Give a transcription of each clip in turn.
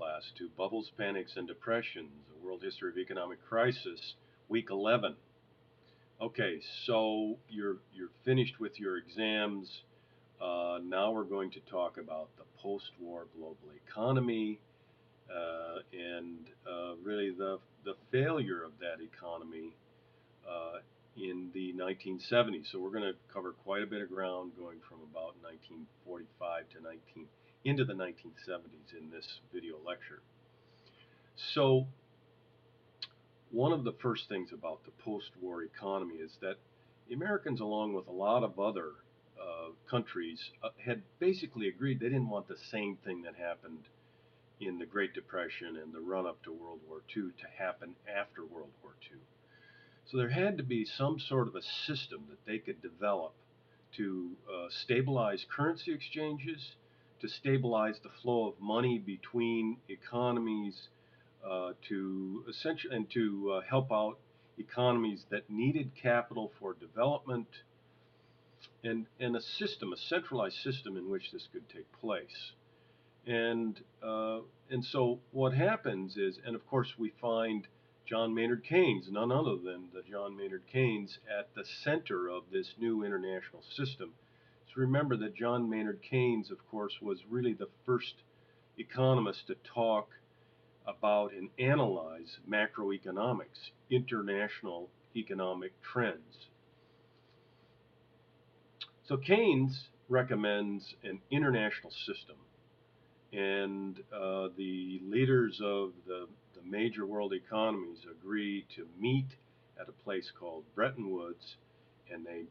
class to Bubbles, Panics, and Depressions, A World History of Economic Crisis, Week 11. Okay, so you're finished with your exams. Now we're going to talk about the post-war global economy and really the failure of that economy uh, in the 1970s. So we're going to cover quite a bit of ground going from about 1945 to 19 into the 1970s in this video lecture. So one of the first things about the post-war economy is that the Americans, along with a lot of other countries, had basically agreed they didn't want the same thing that happened in the Great Depression and the run-up to World War II to happen after World War II. So there had to be some sort of a system that they could develop to stabilize currency exchanges, to stabilize the flow of money between economies, to essentially and to help out economies that needed capital for development, and a centralized system in which this could take place. And so what happens is, and of course we find John Maynard Keynes, none other than the John Maynard Keynes, at the center of this new international system. So remember that John Maynard Keynes, of course, was really the first economist to talk about and analyze macroeconomics, international economic trends. So Keynes recommends an international system, and the leaders of the major world economies agree to meet at a place called Bretton Woods, and they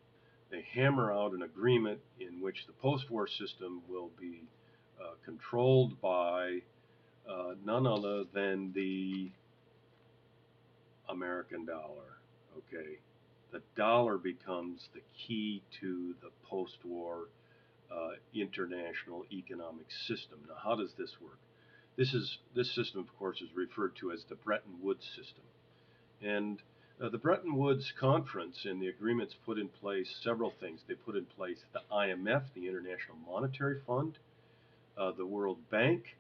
hammer out an agreement in which the post-war system will be controlled by none other than the American dollar. Okay, the dollar becomes the key to the post-war international economic system. Now, how does this work? This system, of course, is referred to as the Bretton Woods system. And the Bretton Woods Conference and the agreements put in place several things. They put in place the IMF, the International Monetary Fund, the World Bank.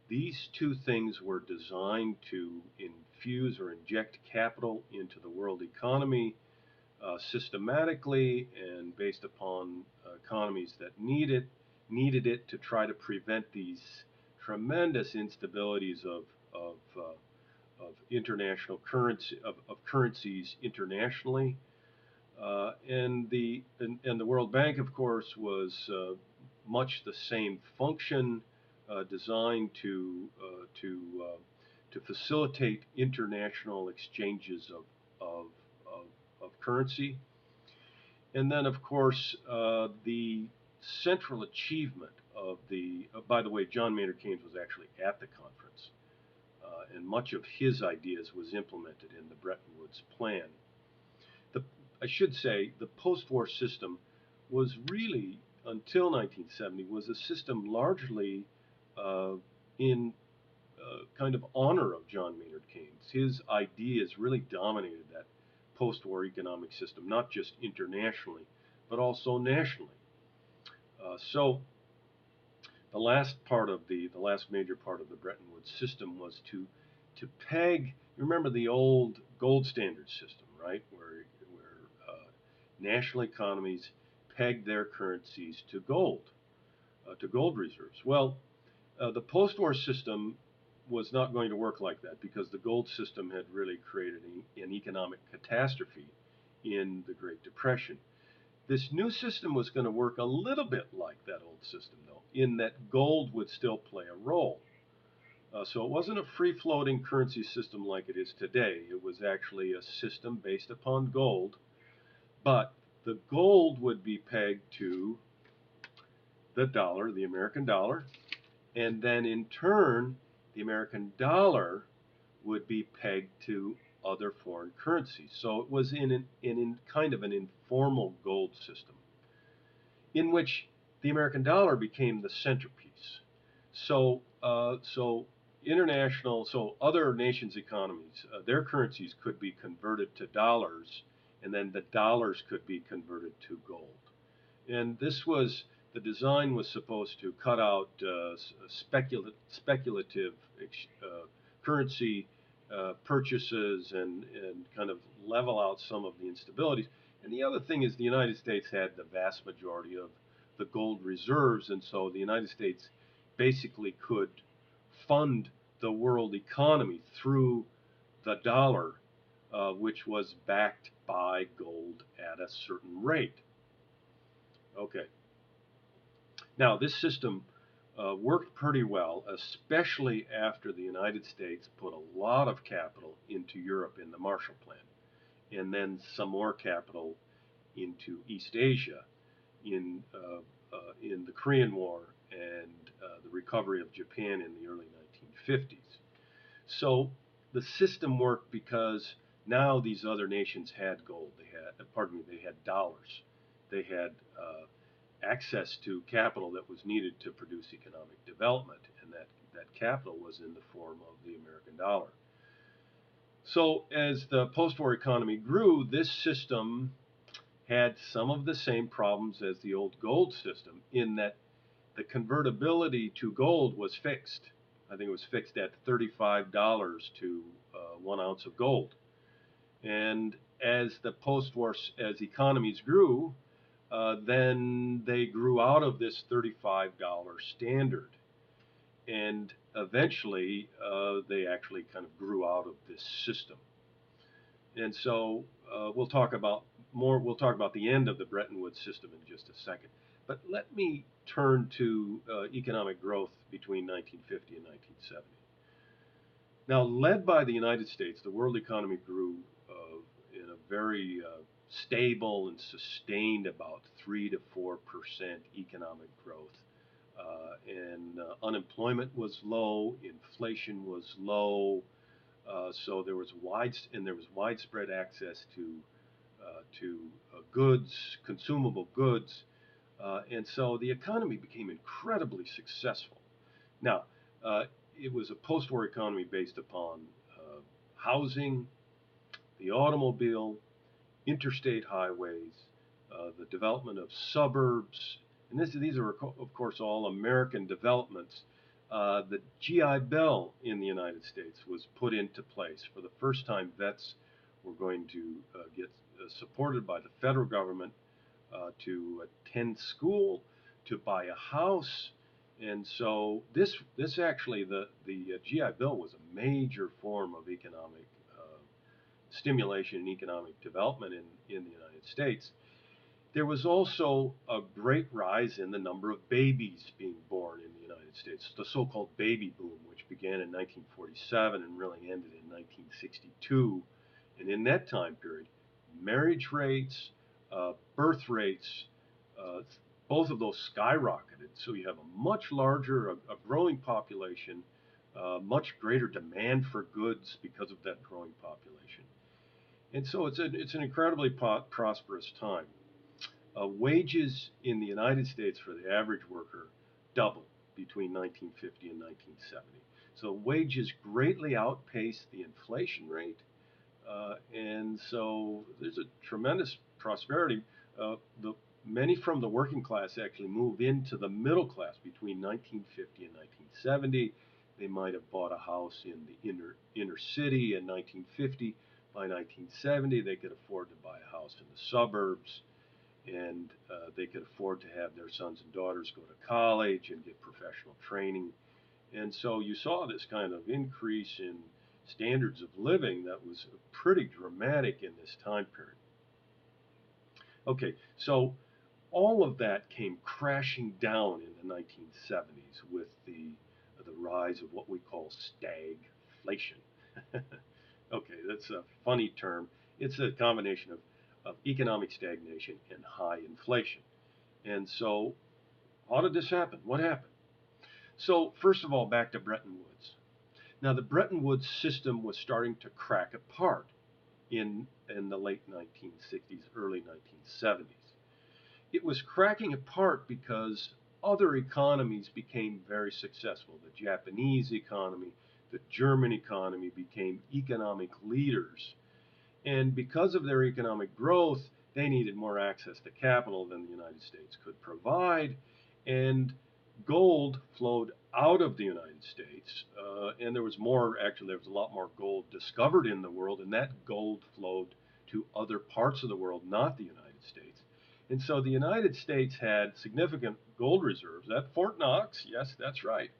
These two things were designed to infuse or inject capital into the world economy systematically and based upon economies that needed it to try to prevent these tremendous instabilities of international currency of currencies internationally. And the World Bank, of course, was much the same function, designed to facilitate international exchanges of, of currency. And then, of course, the central achievement of the, by the way, John Maynard Keynes was actually at the conference, and much of his ideas was implemented in the Bretton Woods plan. The, I should say the post-war system was really, until 1970, was a system largely uh, in kind of honor of John Maynard Keynes. His ideas really dominated that post-war economic system, not just internationally, but also nationally. So the last major part of the Bretton Woods system was to peg. You remember the old gold standard system, right? Where national economies pegged their currencies to gold reserves. Well, the post-war system was not going to work like that because the gold system had really created an economic catastrophe in the Great Depression. This new system was going to work a little bit like that old system, though, in that gold would still play a role. So it wasn't a free-floating currency system like it is today. It was actually a system based upon gold, but the gold would be pegged to the dollar, the American dollar, and then in turn, the American dollar would be pegged to other foreign currencies. So it was in kind of an informal gold system, in which the American dollar became the centerpiece. So so other nations' economies, their currencies could be converted to dollars, and then the dollars could be converted to gold. And The design was supposed to cut out speculative currency purchases and kind of level out some of the instabilities. And the other thing is the United States had the vast majority of the gold reserves, and so the United States basically could fund the world economy through the dollar, which was backed by gold at a certain rate. Okay. Now, this system worked pretty well, especially after the United States put a lot of capital into Europe in the Marshall Plan, and then some more capital into East Asia in the Korean War and the recovery of Japan in the early 1950s. So the system worked because now these other nations had gold. They had dollars. They had access to capital that was needed to produce economic development, and that capital was in the form of the American dollar. So as the post-war economy grew, this system had some of the same problems as the old gold system in that the convertibility to gold was fixed. I think it was fixed at $35 to 1 ounce of gold. And as the post-war, as economies grew, then they grew out of this $35 standard. And eventually, they actually kind of grew out of this system. And so we'll talk about more. We'll talk about the end of the Bretton Woods system in just a second. But let me turn to economic growth between 1950 and 1970. Now, led by the United States, the world economy grew in a very stable and sustained about 3 to 4% economic growth, and unemployment was low, inflation was low, so there was widespread access to goods, consumable goods, and so the economy became incredibly successful. Now, it was a post-war economy based upon housing, the automobile, interstate highways, the development of suburbs, and these are of course all American developments. The GI Bill in the United States was put into place. For the first time, vets were going to get supported by the federal government to attend school, to buy a house, and so this actually the GI Bill was a major form of economic stimulation and economic development in the United States. There was also a great rise in the number of babies being born in the United States, the so-called baby boom, which began in 1947 and really ended in 1962. And in that time period, marriage rates, birth rates, uh, both of those skyrocketed. So you have a much larger, a growing population, much greater demand for goods because of that growing population. And so it's an incredibly prosperous time. Wages in the United States for the average worker doubled between 1950 and 1970. So wages greatly outpaced the inflation rate, and so there's a tremendous prosperity. The Many from the working class actually move into the middle class between 1950 and 1970. They might have bought a house in the inner city in 1950. By 1970, they could afford to buy a house in the suburbs, and they could afford to have their sons and daughters go to college and get professional training. And so you saw this kind of increase in standards of living that was pretty dramatic in this time period. Okay, so all of that came crashing down in the 1970s with the rise of what we call stagflation. Okay, that's a funny term. It's a combination of economic stagnation and high inflation. And so, how did this happen? What happened? So, first of all, back to Bretton Woods. Now, the Bretton Woods system was starting to crack apart in the late 1960s, early 1970s. It was cracking apart because other economies became very successful. The Japanese economy, the German economy became economic leaders. And because of their economic growth, they needed more access to capital than the United States could provide. and gold flowed out of the United States, and there was more. Actually, there was a lot more gold discovered in the world, and that gold flowed to other parts of the world, not the United States. And so the United States had significant gold reserves at Fort Knox. Yes, that's right,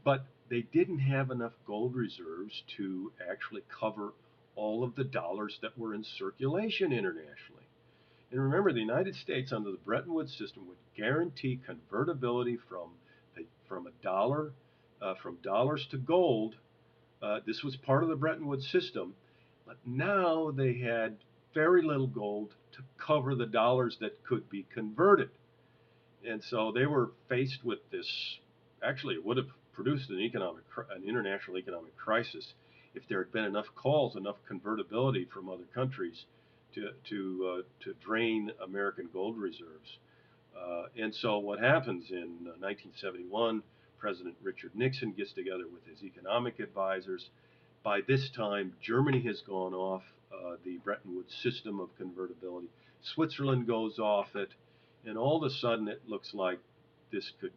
but they didn't have enough gold reserves to actually cover all of the dollars that were in circulation internationally. And remember, the United States, under the Bretton Woods system, would guarantee convertibility from a dollar, from dollars to gold. This was part of the Bretton Woods system, but now they had very little gold to cover the dollars that could be converted. And so they were faced with this. Actually, it would have produced an international economic crisis if there had been enough calls, enough convertibility from other countries to drain American gold reserves. And so what happens in 1971? President Richard Nixon gets together with his economic advisors. By this time, Germany has gone off the Bretton Woods system of convertibility. Switzerland goes off it, and all of a sudden it looks like this could,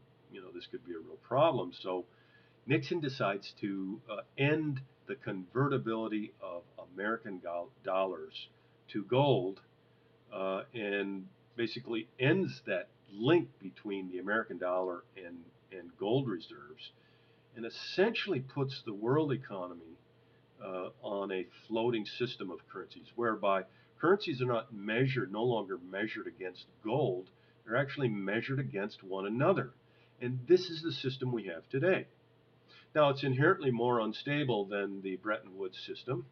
this could be a real problem. So Nixon decides to end the convertibility of American dollars to gold, and basically ends that link between the American dollar and gold reserves, and essentially puts the world economy on a floating system of currencies, whereby currencies are not measured, no longer measured against gold, they're actually measured against one another. And this is the system we have today. Now, it's inherently more unstable than the Bretton Woods system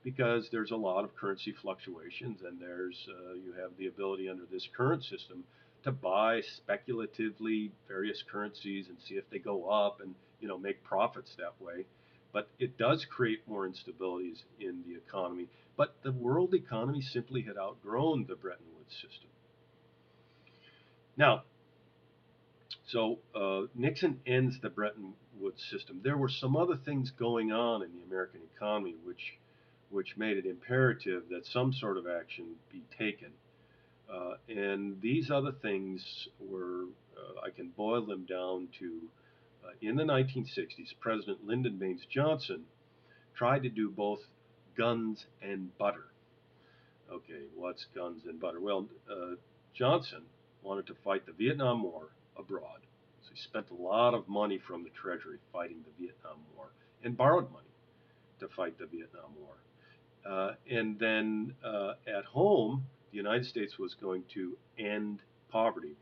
because there's a lot of currency fluctuations, and you have the ability under this current system to buy speculatively various currencies and see if they go up and make profits that way. But it does create more instabilities in the economy. But the world economy simply had outgrown the Bretton Woods system. Now, so Nixon ends the Bretton Woods system. There were some other things going on in the American economy which made it imperative that some sort of action be taken. And these other things were, I can boil them down to, in the 1960s, President Lyndon Baines Johnson tried to do both guns and butter. Okay, what's guns and butter? Well, Johnson wanted to fight the Vietnam War abroad. So he spent a lot of money from the Treasury fighting the Vietnam War and borrowed money to fight the Vietnam War. And then at home, the United States was going to end poverty.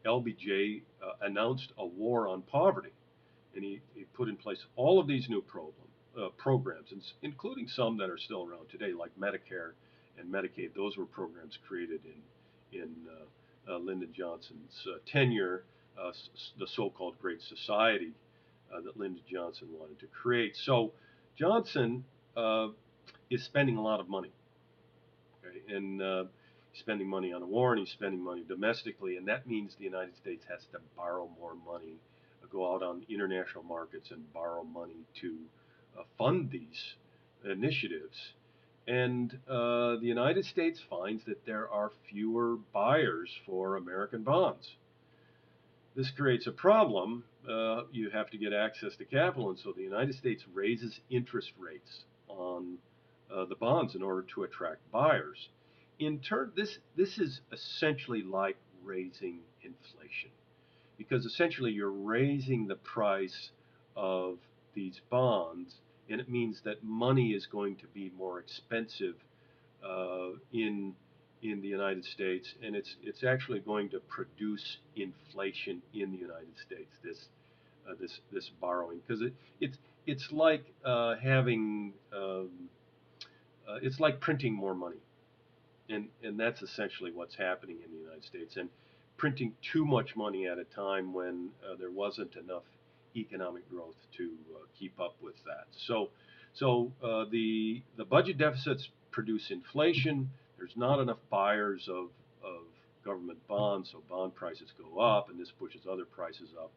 LBJ announced a war on poverty, and he put in place all of these new programs, including some that are still around today, like Medicare and Medicaid. Those were programs created in Lyndon Johnson's tenure, the so-called Great Society that Lyndon Johnson wanted to create. So Johnson is spending a lot of money, okay? And he's spending money on a war, and he's spending money domestically, and that means the United States has to borrow more money, go out on international markets and borrow money to fund these initiatives. And the United States finds that there are fewer buyers for American bonds. This creates a problem. You have to get access to capital, and so the United States raises interest rates on the bonds in order to attract buyers. In turn, this is essentially like raising inflation, because essentially you're raising the price of these bonds, and it means that money is going to be more expensive in the United States, and it's actually going to produce inflation in the United States. This borrowing, because it's like having it's like printing more money, and that's essentially what's happening in the United States, and printing too much money at a time when there wasn't enough economic growth to keep up with that. So the budget deficits produce inflation. There's not enough buyers of government bonds, so bond prices go up, and this pushes other prices up.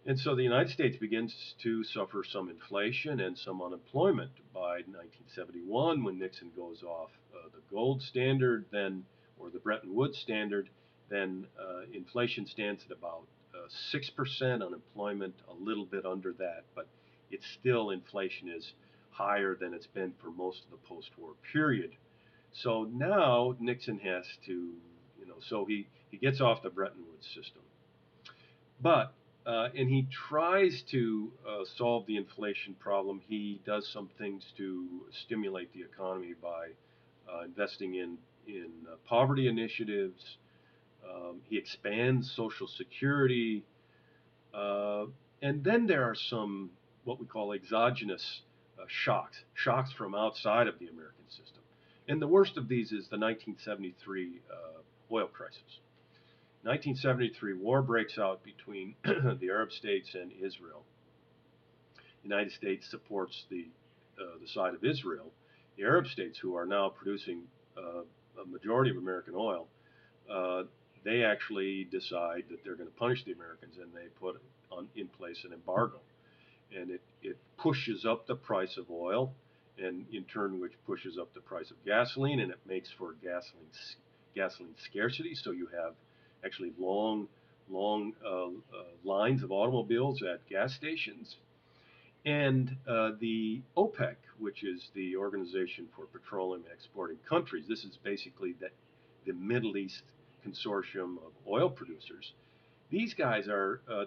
And so the United States begins to suffer some inflation and some unemployment by 1971, when Nixon goes off the gold standard, then, or the Bretton Woods standard. then inflation stands at about 6%, unemployment a little bit under that, but it's still, inflation is higher than it's been for most of the post-war period. So now Nixon has to, so he gets off the Bretton Woods system. But, and he tries to solve the inflation problem. He does some things to stimulate the economy by investing in poverty initiatives. He expands Social Security. Uh, and then there are some what we call exogenous shocks from outside of the American system. And the worst of these is the 1973 oil crisis. 1973, war breaks out between the Arab states and Israel. The United States supports the side of Israel. The Arab states, who are now producing a majority of American oil, uh, they actually decide that they're going to punish the Americans, and they put in place an embargo. And it pushes up the price of oil, and in turn, which pushes up the price of gasoline, and it makes for gasoline scarcity. So you have actually long lines of automobiles at gas stations. And the OPEC, which is the Organization for Petroleum Exporting Countries, this is basically the Middle East consortium of oil producers. These guys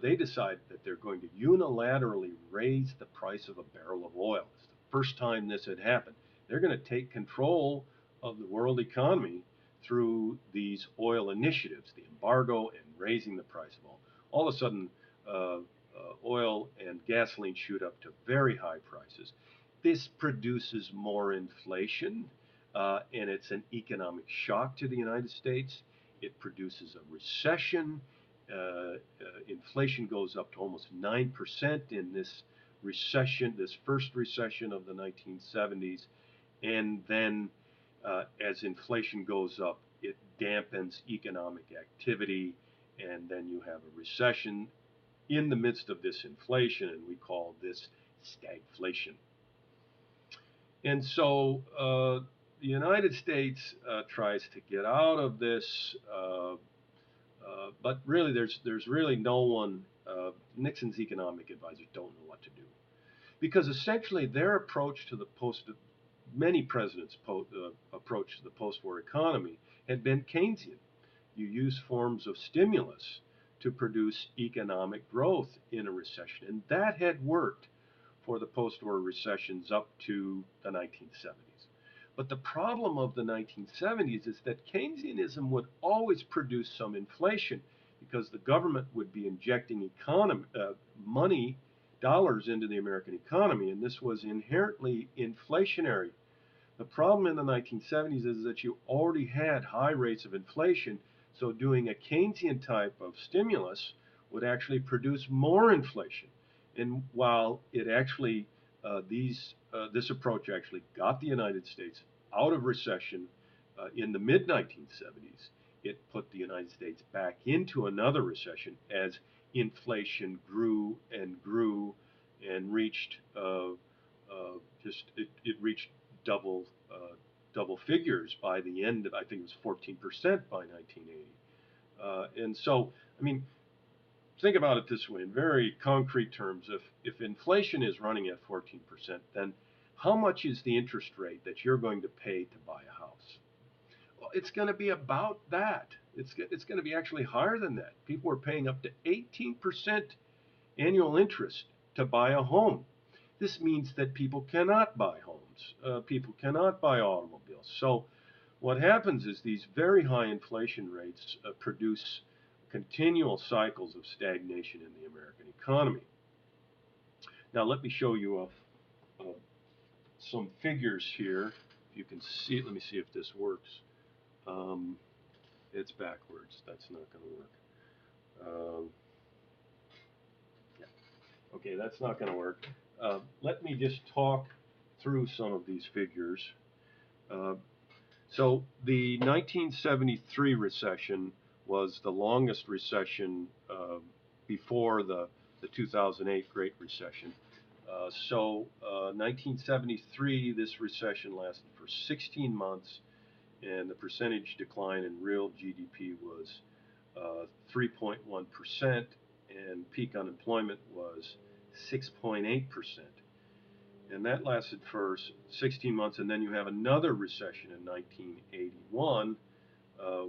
they decide that they're going to unilaterally raise the price of a barrel of oil. It's the first time this had happened. They're going to take control of the world economy through these oil initiatives, the embargo and raising the price of oil. All of a sudden, oil and gasoline shoot up to very high prices. This produces more inflation, and it's an economic shock to the United States. It produces a recession. Inflation goes up to almost 9% in this recession, this first recession of the 1970s. And then as inflation goes up, it dampens economic activity, and then you have a recession in the midst of this inflation, and we call this stagflation. And so the United States tries to get out of this, but really there's really no one. Nixon's economic advisors don't know what to do, because essentially their approach to many presidents' approach to the post-war economy had been Keynesian. You use forms of stimulus to produce economic growth in a recession, and that had worked for the post-war recessions up to the 1970s. But the problem of the 1970s is that Keynesianism would always produce some inflation, because the government would be injecting money, dollars, into the American economy, and this was inherently inflationary. The problem in the 1970s is that you already had high rates of inflation, so doing a Keynesian type of stimulus would actually produce more inflation. And while it actually, this approach actually got the United States out of recession in the mid 1970s, it put the United States back into another recession as inflation grew and reached it reached double double figures by the end of, I think it was 14% by 1980. And so, I mean, think about it this way in very concrete terms. If inflation is running at 14%, then how much is the interest rate that you're going to pay to buy a house? Well, it's going to be about that. It's going to be actually higher than that. People are paying up to 18% annual interest to buy a home. This means that people cannot buy homes. People cannot buy automobiles. So what happens is these very high inflation rates produce continual cycles of stagnation in the American economy. Now let me show you some figures here. If you can see it, let me see if this works. It's backwards. That's not going to work. Yeah. Okay, that's not going to work. Let me just talk through some of these figures. Uh, so the 1973 recession was the longest recession before the 2008 Great Recession. 1973, this recession lasted for 16 months, and the percentage decline in real GDP was 3.1%, and peak unemployment was 6.8%. And that lasted for 16 months, and then you have another recession in 1981,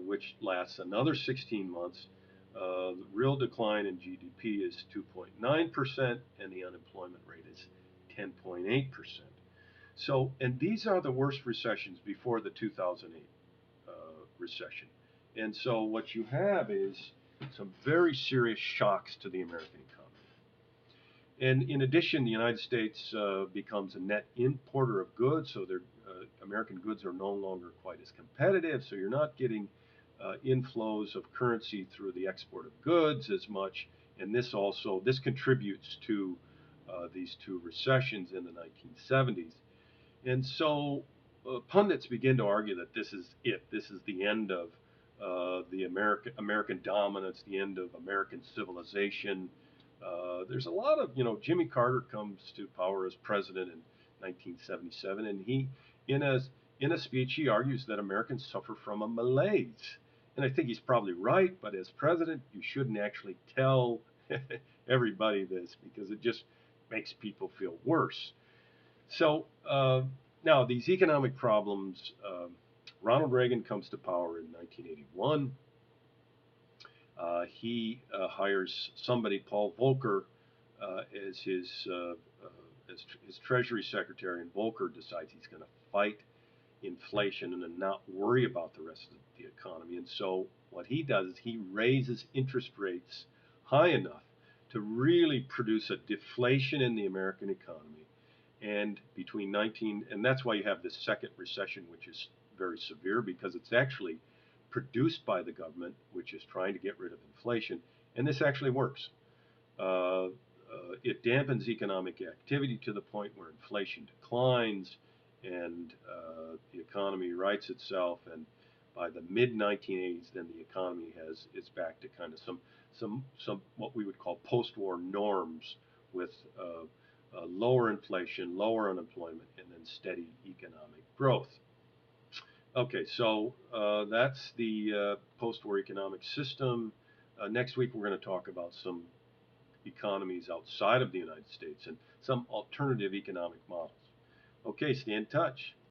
which lasts another 16 months. The real decline in GDP is 2.9%, and the unemployment rate is 10.8%. So, and these are the worst recessions before the 2008 recession. And so, what you have is some very serious shocks to the American economy. And in addition, the United States becomes a net importer of goods, so American goods are no longer quite as competitive. So you're not getting inflows of currency through the export of goods as much, and this contributes to these two recessions in the 1970s. And so pundits begin to argue that this is it. This is the end of the American dominance, the end of American civilization. There's a lot of, Jimmy Carter comes to power as president in 1977, and he, in a in a speech, he argues that Americans suffer from a malaise. And I think he's probably right, but as president, you shouldn't actually tell everybody this because it just makes people feel worse. So now these economic problems. Ronald Reagan comes to power in 1981. He hires somebody, Paul Volcker, as his Treasury Secretary, and Volcker decides he's going to fight inflation and not worry about the rest of the economy. And so what he does is he raises interest rates high enough to really produce a deflation in the American economy. And between 19 and that's why you have this second recession, which is very severe because it's actually produced by the government, which is trying to get rid of inflation. And this actually works. It dampens economic activity to the point where inflation declines and the economy rights itself. And by the mid 1980s, then the economy is back to kind of some what we would call post-war norms with lower inflation, lower unemployment, and then steady economic growth. Okay, so that's the post-war economic system. Next week, we're going to talk about some economies outside of the United States and some alternative economic models. Okay, stay in touch.